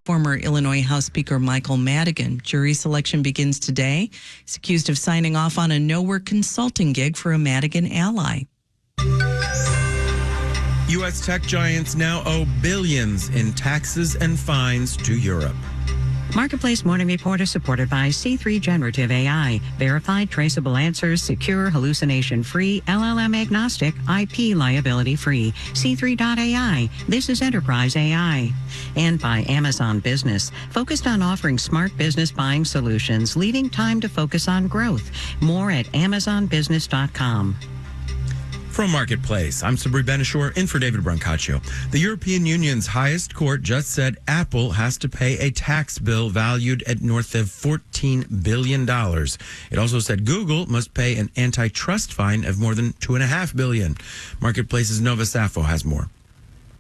Former Illinois House Speaker Michael Madigan. Jury selection begins today. He's accused of signing off on a no-work consulting gig for a Madigan ally. U.S. tech giants now owe billions in taxes and fines to Europe. Marketplace Morning Report is supported by C3 Generative AI. Verified, traceable answers, secure, hallucination-free, LLM-agnostic, IP liability-free. C3.ai. This is Enterprise AI. And by Amazon Business, focused on offering smart business buying solutions, leaving time to focus on growth. More at AmazonBusiness.com. From Marketplace, I'm Sabri Benishore, in for David Brancaccio. The European Union's highest court just said Apple has to pay a tax bill valued at north of $14 billion. It also said Google must pay an antitrust fine of more than $2.5 billion. Marketplace's Nova Safo has more.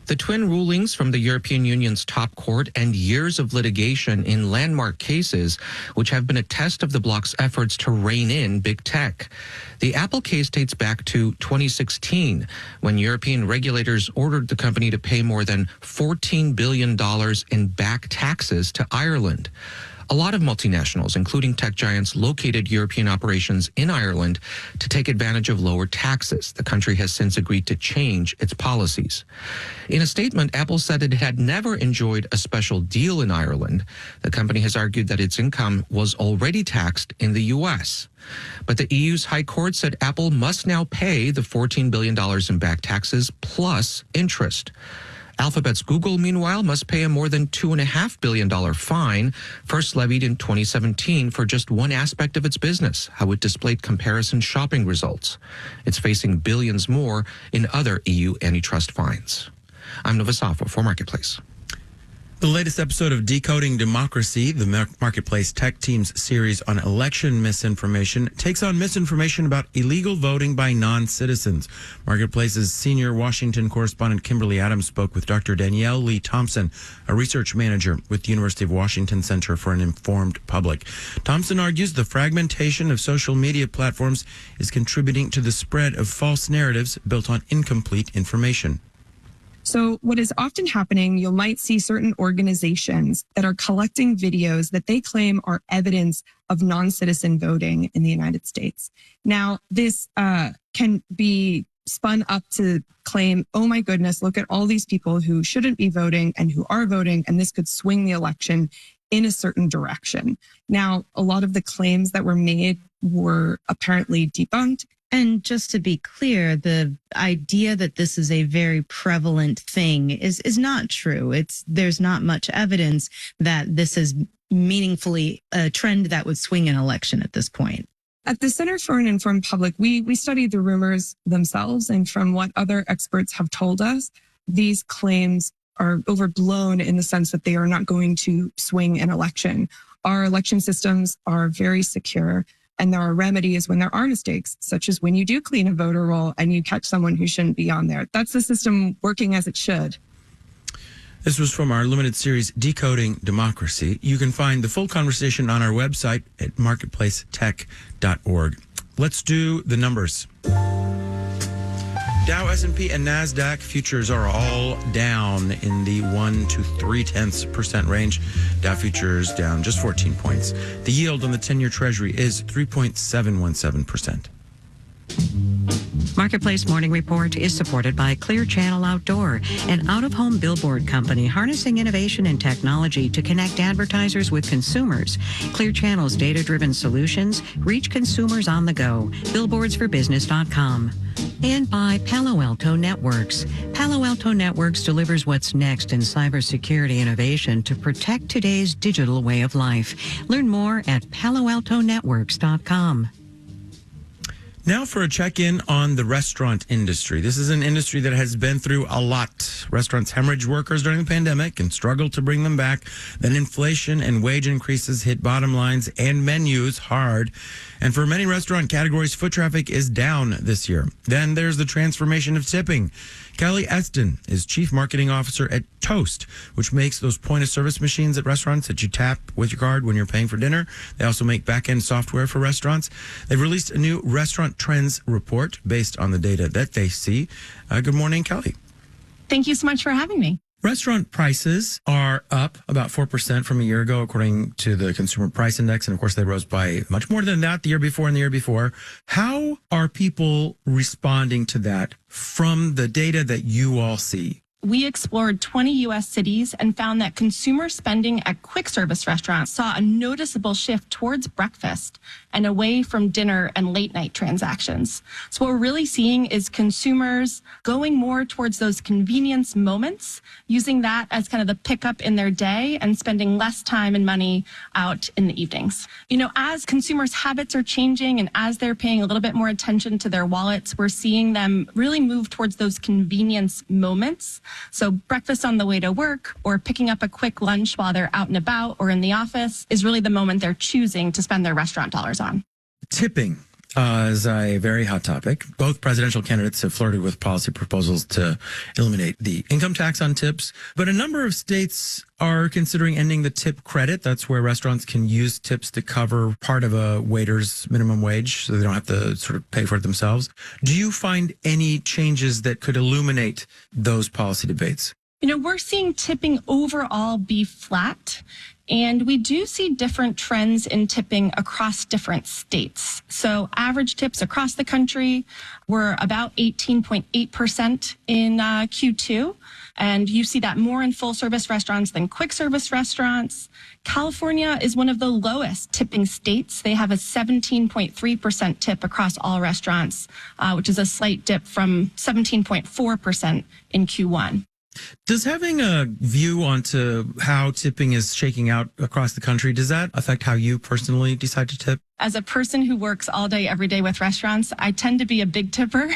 The twin rulings from the European Union's top court and years of litigation in landmark cases, which have been a test of the bloc's efforts to rein in big tech. The Apple case dates back to 2016, when European regulators ordered the company to pay more than $14 billion in back taxes to Ireland. A lot of multinationals, including tech giants, located European operations in Ireland to take advantage of lower taxes. The country has since agreed to change its policies. In a statement, Apple said it had never enjoyed a special deal in Ireland. The company has argued that its income was already taxed in the U.S. But the EU's High Court said Apple must now pay the $14 billion in back taxes plus interest. Alphabet's Google, meanwhile, must pay a more than $2.5 billion fine, first levied in 2017 for just one aspect of its business, how it displayed comparison shopping results. It's facing billions more in other EU antitrust fines. I'm Nova Safo for Marketplace. The latest episode of Decoding Democracy, the Marketplace Tech Team's series on election misinformation, takes on misinformation about illegal voting by non-citizens. Marketplace's senior Washington correspondent Kimberly Adams spoke with Dr. Danielle Lee Thompson, a research manager with the University of Washington Center for an Informed Public. Thompson argues the fragmentation of social media platforms is contributing to the spread of false narratives built on incomplete information. So what is often happening, you might see certain organizations that are collecting videos that they claim are evidence of non-citizen voting in the United States. Now, this can be spun up to claim, oh my goodness, look at all these people who shouldn't be voting and who are voting, and this could swing the election in a certain direction. Now, a lot of the claims that were made were apparently debunked. And just to be clear, the idea that this is a very prevalent thing is not true. There's not much evidence that this is meaningfully a trend that would swing an election at this point. At the Center for an Informed Public, we study the rumors themselves, and from what other experts have told us, these claims are overblown in the sense that they are not going to swing an election. Our election systems are very secure. And there are remedies when there are mistakes, such as when you do clean a voter roll and you catch someone who shouldn't be on there. That's the system working as it should. This was from our limited series, Decoding Democracy. You can find the full conversation on our website at marketplacetech.org. Let's do the numbers. Dow, S&P, and NASDAQ futures are all down in the 1 to 0.3% range. Dow futures down just 14 points. The yield on the 10-year Treasury is 3.717%. Marketplace Morning Report is supported by Clear Channel Outdoor, an out-of-home billboard company harnessing innovation and technology to connect advertisers with consumers. Clear Channel's data-driven solutions reach consumers on the go. Billboardsforbusiness.com. And by Palo Alto Networks. Palo Alto Networks delivers what's next in cybersecurity innovation to protect today's digital way of life. Learn more at paloaltonetworks.com. Now for a check-in on the restaurant industry. This is an industry that has been through a lot. Restaurants hemorrhaged workers during the pandemic and struggled to bring them back. Then inflation and wage increases hit bottom lines and menus hard. And for many restaurant categories, foot traffic is down this year. Then there's the transformation of tipping. Kelly Eston is Chief Marketing Officer at Toast, which makes those point-of-service machines at restaurants that you tap with your card when you're paying for dinner. They also make back-end software for restaurants. They've released a new restaurant trends report based on the data that they see. Good morning, Kelly. Thank you so much for having me. Restaurant prices are up about 4% from a year ago, according to the Consumer Price Index. And of course, they rose by much more than that the year before and the year before. How are people responding to that from the data that you all see? We explored 20 U.S. cities and found that consumer spending at quick service restaurants saw a noticeable shift towards breakfast and away from dinner and late night transactions. So what we're really seeing is consumers going more towards those convenience moments, using that as kind of the pickup in their day and spending less time and money out in the evenings. You know, as consumers' habits are changing and as they're paying a little bit more attention to their wallets, we're seeing them really move towards those convenience moments. So breakfast on the way to work or picking up a quick lunch while they're out and about or in the office is really the moment they're choosing to spend their restaurant dollars on. Tipping is a very hot topic. Both presidential candidates have flirted with policy proposals to eliminate the income tax on tips, but a number of states are considering ending the tip credit. That's where restaurants can use tips to cover part of a waiter's minimum wage so they don't have to sort of pay for it themselves. Do you find any changes that could illuminate those policy debates? You know, we're seeing tipping overall be flat, and we do see different trends in tipping across different states. So average tips across the country were about 18.8% in Q2. And you see that more in full service restaurants than quick service restaurants. California is one of the lowest tipping states. They have a 17.3% tip across all restaurants, which is a slight dip from 17.4% in Q1. Does having a view onto how tipping is shaking out across the country, does that affect how you personally decide to tip? As a person who works all day, every day with restaurants, I tend to be a big tipper.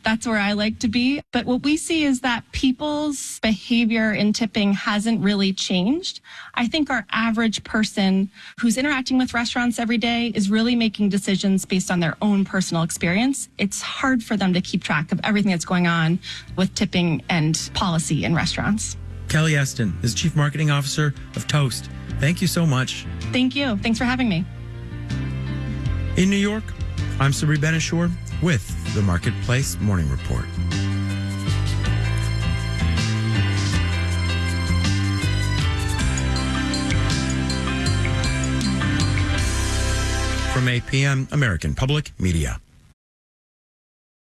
That's where I like to be. But what we see is that people's behavior in tipping hasn't really changed. I think our average person who's interacting with restaurants every day is really making decisions based on their own personal experience. It's hard for them to keep track of everything that's going on with tipping and policy in restaurants. Kelly Eston is Chief Marketing Officer of Toast. Thank you so much. Thank you. Thanks for having me. In New York, I'm Sabri Benishore with the Marketplace Morning Report. From 8 p.m., American Public Media.